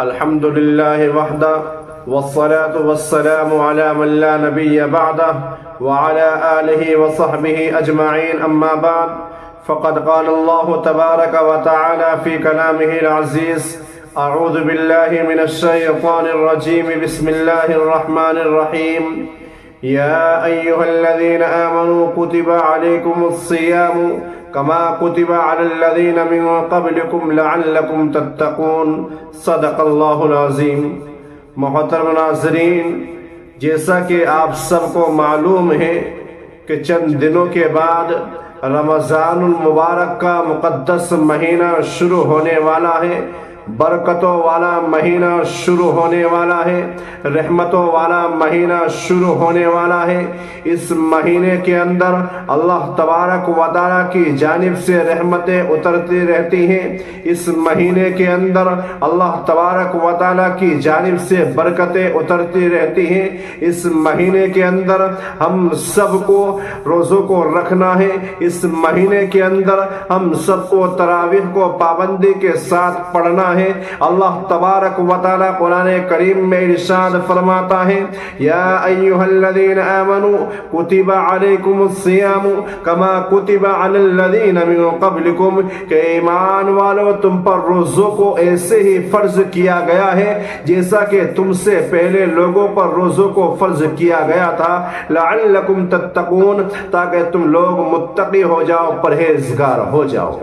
الحمد لله وحده والصلاة والسلام على من لا نبي بعده وعلى آله وصحبه أجمعين أما بعد فقد قال الله تبارك وتعالى في كلامه العزيز أعوذ بالله من الشيطان الرجيم بسم الله الرحمن الرحيم يا أيها الذين آمنوا كتب عليكم الصيام كما كتب على الذين من قبلكم لعلكم تتقون صدق اللہ العظیم۔ محترم ناظرین، جیسا کہ آپ سب کو معلوم ہے کہ چند دنوں کے بعد رمضان المبارک کا مقدس مہینہ شروع ہونے والا ہے، برکتوں والا مہینہ شروع ہونے والا ہے، رحمتوں والا مہینہ شروع ہونے والا ہے۔ اس مہینے کے اندر اللہ تبارک و تعالیٰ کی جانب سے رحمتیں اترتی رہتی ہیں۔ اس مہینے کے اندر اللہ تبارک و تعالیٰ کی جانب سے برکتیں اترتی رہتی ہیں۔ اس مہینے کے اندر ہم سب کو روزوں کو رکھنا ہے۔ اس مہینے کے اندر ہم سب کو تراویح کو پابندی کے ساتھ پڑھنا ہے۔ اللہ تبارک و تعالی قرآن کریم میں ارشاد فرماتا ہے، یا ایھا الذین آمنوا کتب علیکم الصیام کما کتب علی الذین من قبلکم، کہ ایمان والو تم پر روزوں کو ایسے ہی فرض کیا گیا ہے جیسا کہ تم سے پہلے لوگوں پر روزوں کو فرض کیا گیا تھا، لعلکم تتقون، تاکہ تم لوگ متقی ہو جاؤ، پرہیزگار ہو جاؤ۔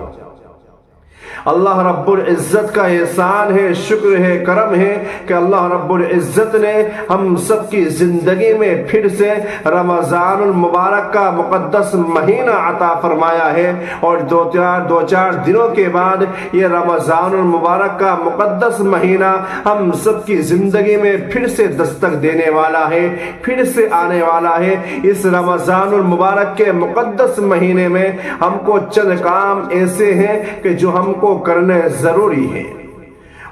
اللہ رب العزت کا احسان ہے، شکر ہے، کرم ہے کہ اللہ رب العزت نے ہم سب کی زندگی میں پھر سے رمضان المبارک کا مقدس مہینہ عطا فرمایا ہے، اور دو چار دنوں کے بعد یہ رمضان المبارک کا مقدس مہینہ ہم سب کی زندگی میں پھر سے دستک دینے والا ہے، پھر سے آنے والا ہے۔ اس رمضان المبارک کے مقدس مہینے میں ہم کو چند کام ایسے ہیں کہ جو ہم کو کرنے ضروری ہے۔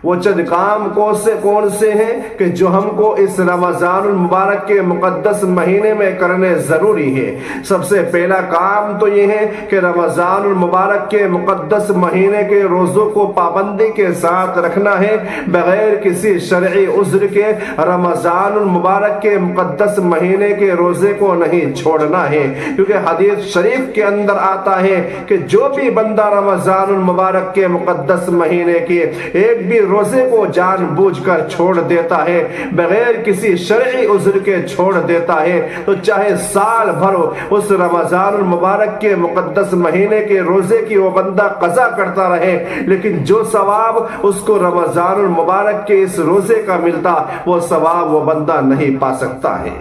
وہ چند کام کون سے ہیں کہ جو ہم کو اس رمضان المبارک کے مقدس مہینے میں کرنے ضروری ہے۔ سب سے پہلا کام تو یہ ہے کہ رمضان المبارک کے مقدس مہینے کے روزوں کو پابندی کے ساتھ رکھنا ہے، بغیر کسی شرعی عذر کے رمضان المبارک کے مقدس مہینے کے روزے کو نہیں چھوڑنا ہے، کیونکہ حدیث شریف کے اندر آتا ہے کہ جو بھی بندہ رمضان المبارک کے مقدس مہینے کے ایک بھی روزے کو جان بوجھ کر چھوڑ دیتا ہے، بغیر کسی شرعی عذر کے چھوڑ دیتا ہے، تو چاہے سال بھر اس رمضان المبارک کے مقدس مہینے کے روزے کی وہ بندہ قضا کرتا رہے، لیکن جو ثواب اس کو رمضان المبارک کے اس روزے کا ملتا، وہ ثواب وہ بندہ نہیں پا سکتا ہے۔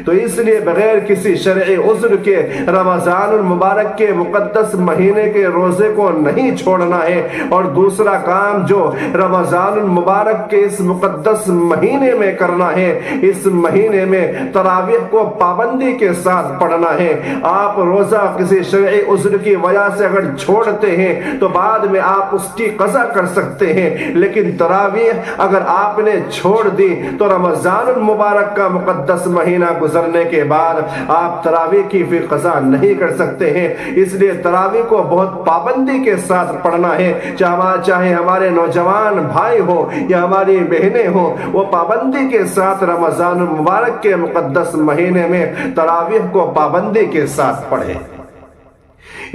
تو اس لیے بغیر کسی شرعی عذر کے رمضان المبارک کے مقدس مہینے کے روزے کو نہیں چھوڑنا ہے۔ اور دوسرا کام جو رمضان المبارک کے اس مقدس مہینے میں کرنا ہے، اس مہینے میں تراویح کو پابندی کے ساتھ پڑھنا ہے۔ آپ روزہ کسی شرعی عذر کی وجہ سے اگر چھوڑتے ہیں تو بعد میں آپ اس کی قضا کر سکتے ہیں، لیکن تراویح اگر آپ نے چھوڑ دی تو رمضان المبارک کا مقدس مہینہ گزرنے کے بعد آپ تراویح کی پھر قضا نہیں کر سکتے ہیں۔ اس لیے تراویح کو بہت پابندی کے ساتھ پڑھنا ہے، چاہے ہمارے نوجوان بھائی ہو یا ہماری بہنیں ہوں، وہ پابندی کے ساتھ رمضان المبارک کے مقدس مہینے میں تراویح کو پابندی کے ساتھ پڑھیں۔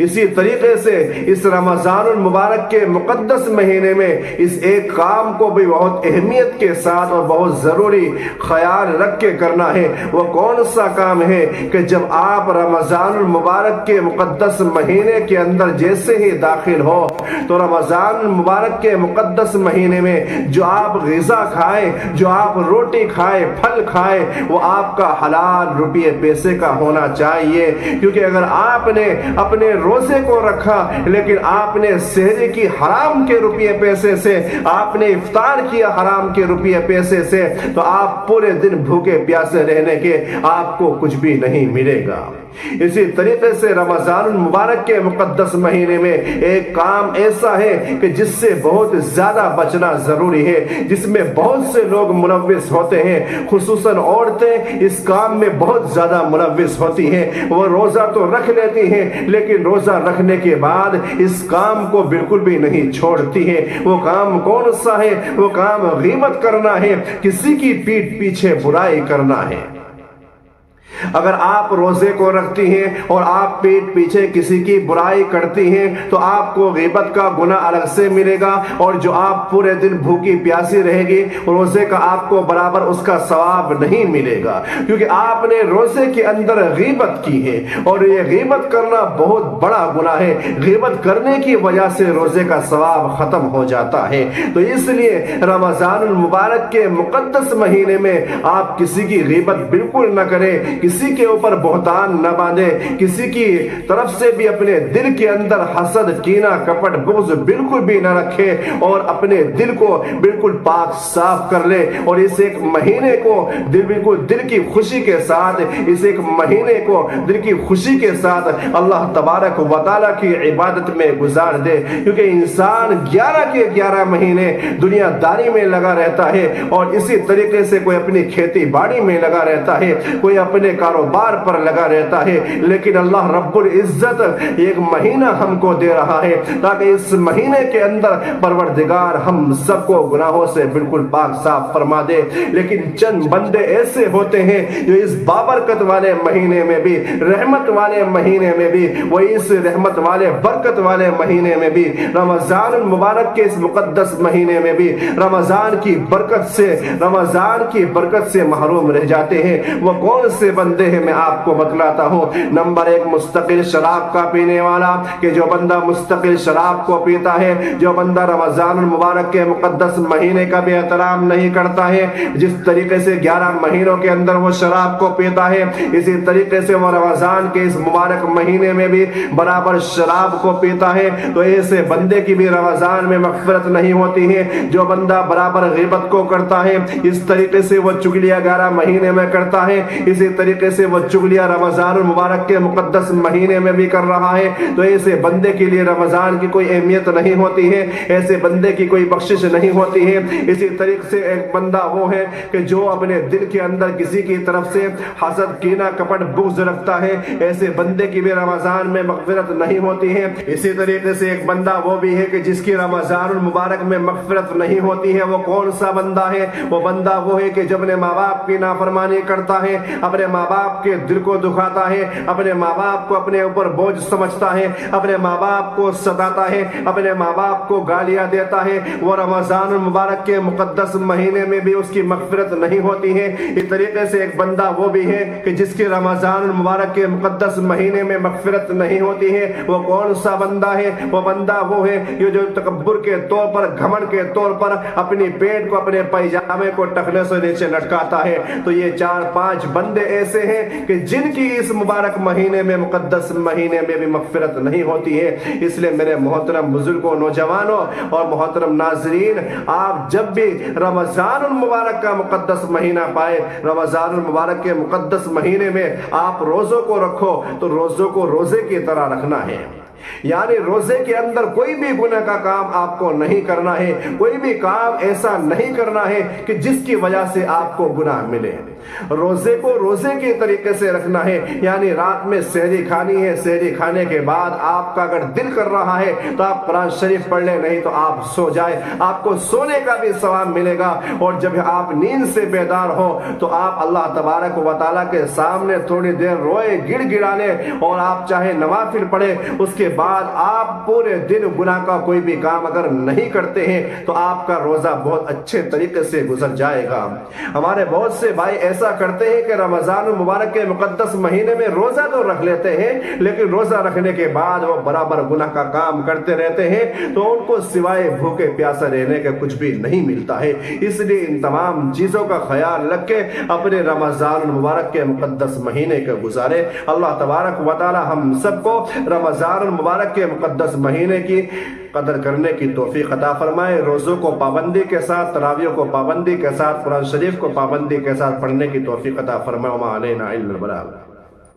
اسی طریقے سے اس رمضان المبارک کے مقدس مہینے میں اس ایک کام کو بھی بہت اہمیت کے ساتھ اور بہت ضروری خیال رکھ کے کرنا ہے۔ وہ کون سا کام ہے کہ جب آپ رمضان المبارک کے مقدس مہینے کے اندر جیسے ہی داخل ہو تو رمضان المبارک کے مقدس مہینے میں جو آپ غذا کھائیں، جو آپ روٹی کھائیں، پھل کھائیں، وہ آپ کا حلال روپیے پیسے کا ہونا چاہیے، کیونکہ اگر آپ نے اپنے روزے کو رکھا لیکن آپ نے سحری کی حرام کے روپیے پیسے سے، آپ نے افطار کیا حرام کے روپیے پیسے سے، تو آپ پورے دن بھوکے پیاسے رہنے کے آپ کو کچھ بھی نہیں ملے گا۔ اسی طریقے سے رمضان المبارک کے مقدس مہینے میں ایک کام ایسا ہے کہ جس سے بہت زیادہ بچنا ضروری ہے، جس میں بہت سے لوگ ملوث ہوتے ہیں، خصوصاً عورتیں اس کام میں بہت زیادہ ملوث ہوتی ہیں۔ وہ روزہ تو رکھ لیتی ہیں لیکن روزہ رکھنے کے بعد اس کام کو بالکل بھی نہیں چھوڑتی ہے۔ وہ کام کون سا ہے؟ وہ کام غیبت کرنا ہے، کسی کی پیٹھ پیچھے برائی کرنا ہے۔ اگر آپ روزے کو رکھتی ہیں اور آپ پیٹ پیچھے کسی کی برائی کرتی ہیں تو آپ کو غیبت کا گناہ الگ سے ملے گا، اور جو آپ پورے دن بھوکی پیاسی رہے گی روزے کا آپ کو برابر اس کا ثواب نہیں ملے گا، کیونکہ آپ نے روزے کے اندر غیبت کی ہے، اور یہ غیبت کرنا بہت بڑا گناہ ہے۔ غیبت کرنے کی وجہ سے روزے کا ثواب ختم ہو جاتا ہے۔ تو اس لیے رمضان المبارک کے مقدس مہینے میں آپ کسی کی غیبت بالکل نہ کریں، کسی کے اوپر بہتان نہ باندھے، کسی کی طرف سے بھی اپنے دل کے اندر حسد، کینہ، کپٹ، بغض بالکل بھی نہ رکھے، اور اپنے دل کو بالکل پاک صاف کر لے، اور اس ایک مہینے کو بالکل دل کی خوشی کے ساتھ، اس ایک مہینے کو دل کی خوشی کے ساتھ اللہ تبارک و تعالیٰ کی عبادت میں گزار دے، کیونکہ انسان 11 کے 11 مہینے دنیا داری میں لگا رہتا ہے، اور اسی طریقے سے کوئی اپنی کھیتی باڑی میں لگا رہتا ہے، کوئی اپنے کاروبار پر لگا رہتا ہے، لیکن اللہ رب العزت ایک مہینہ ہم کو دے رہا ہے تاکہ اس مہینے کے اندر پروردگار ہم سب کو گناہوں سے بالکل پاک صاف فرما دے۔ لیکن چند بندے ایسے ہوتے ہیں جو اس بابرکت والے مہینے میں بھی، رحمت والے مہینے میں بھی، وہ اس رحمت والے برکت والے مہینے میں بھی، رمضان المبارک کے اس مقدس مہینے میں بھی رمضان کی برکت سے محروم رہ جاتے ہیں۔ وہ کون سے بندے ہیں؟ میں آپ کو بتلاتا ہوں۔ نمبر 1، مستقل شراب کا پینے والا، کہ جو بندہ مستقل شراب کو پیتا ہے، جو بندہ رمضان المبارک کے مقدس مہینے کا بھی احترام نہیں کرتا ہے، جس طریقے سے 11 مہینوں کے اندر وہ شراب کو پیتا ہے، اسی طریقے سے وہ رمضان کے اس مبارک مہینے میں بھی برابر شراب کو پیتا ہے، تو ایسے بندے کی بھی رمضان میں مغفرت نہیں ہوتی ہے۔ جو بندہ برابر غیبت کو کرتا ہے، اس طریقے سے وہ چغلیاں 11 مہینے میں کرتا ہے، اسی طریقے سے وہ چغلیاں رمضان المبارک کے مقدس مہینے میں بھی کر رہا ہے، تو ایسے بندے کے لیے رمضان کی کوئی اہمیت نہیں ہوتی ہے، ایسے بندے کی کوئی بخشش نہیں ہوتی ہے۔ اسی طریقے سے ایک بندہ وہ ہے کہ جو اپنے دل کے اندر کسی کی طرف سے حسد، کینہ، کپٹ، بغض رکھتا ہے، ایسے بندے کی بھی رمضان میں مغفرت نہیں ہوتی ہے۔ اسی طریقے سے ایک بندہ وہ بھی ہے کہ جس کی رمضان المبارک میں مغفرت نہیں ہوتی ہے۔ وہ کون سا بندہ ہے؟ وہ بندہ وہ ہے کہ جب اپنے ماں باپ کی نافرمانی کرتا ہے، اپنے ماں باپ کے دل کو دکھاتا ہے، اپنے ماں باپ کو اپنے اوپر بوجھ سمجھتا ہے، اپنے ماں باپ کو ستاتا ہے، اپنے ماں باپ کو گالیاں دیتا ہے، وہ رمضان المبارک کے مقدس مہینے میں بھی اس کی مغفرت نہیں ہوتی ہے۔ اس طریقے سے ایک بندہ وہ بھی ہے کہ جس کی رمضان المبارک کے مقدس مہینے میں مغفرت نہیں ہوتی ہے۔ وہ کون سا بندہ ہے؟ وہ بندہ وہ ہے جو تکبر کے طور پر، گھمنڈ کے طور پر اپنی پیٹ کو، اپنے پائجامے کو ٹخنے سے نیچے لٹکاتا ہے۔ تو یہ 4-5 بندے ایسے ہیں کہ جن کی اس مبارک مہینے میں، مقدس مہینے میں بھی مغفرت نہیں ہوتی ہے۔ اس لیے میرے محترم بزرگوں، نوجوانوں اور محترم ناظرین، آپ جب بھی رمضان المبارک کا مقدس مہینہ پائے، رمضان المبارک کے مقدس مہینے میں آپ روزوں کو رکھو تو روزوں کو روزے کی طرح رکھنا ہے، یعنی روزے کے اندر کوئی بھی گناہ کا کام آپ کو نہیں کرنا ہے، کوئی بھی کام ایسا نہیں کرنا ہے کہ جس کی وجہ سے آپ کو گناہ ملے۔ روزے کو روزے کے طریقے سے رکھنا ہے، یعنی رات میں سحری کھانی ہے، سحری کھانے کے بعد آپ کا اگر دل کر رہا ہے تو آپ قرآن شریف پڑھ لیں، نہیں تو آپ سو جائیں، آپ کو سونے کا بھی ثواب ملے گا۔ اور جب آپ نیند سے بیدار ہو تو آپ اللہ تبارک و تعالیٰ کے سامنے تھوڑی دیر روئے، گڑ گڑانے، اور آپ چاہے نوافل پڑھیں، اس کے بعد آپ پورے دن گناہ کا کوئی بھی کام اگر نہیں کرتے ہیں تو آپ کا روزہ بہت اچھے طریقے سے گزر جائے گا۔ ہمارے بہت سے بھائی ایسا کرتے ہیں کہ رمضان المبارک کے مقدس مہینے میں روزہ تو رکھ لیتے ہیں، لیکن روزہ رکھنے کے بعد وہ برابر گناہ کا کام کرتے رہتے ہیں، تو ان کو سوائے بھوکے پیاسے رہنے کے کچھ بھی نہیں ملتا ہے۔ اس لیے ان تمام چیزوں کا خیال رکھ کے اپنے رمضان المبارک کے مقدس مہینے کو گزارے۔ اللہ تبارک و تعالی ہم سب کو رمضان المبارک کے مقدس مہینے کی قدر کرنے کی توفیق عطا فرمائے۔ روزوں کو پابندی کے ساتھ، تراویح کو پابندی کے ساتھ، قرآن شریف کو پابندی کے ساتھ پڑھنے کی توفیق عطا فرمائے۔ وما علینا الا البلاغ۔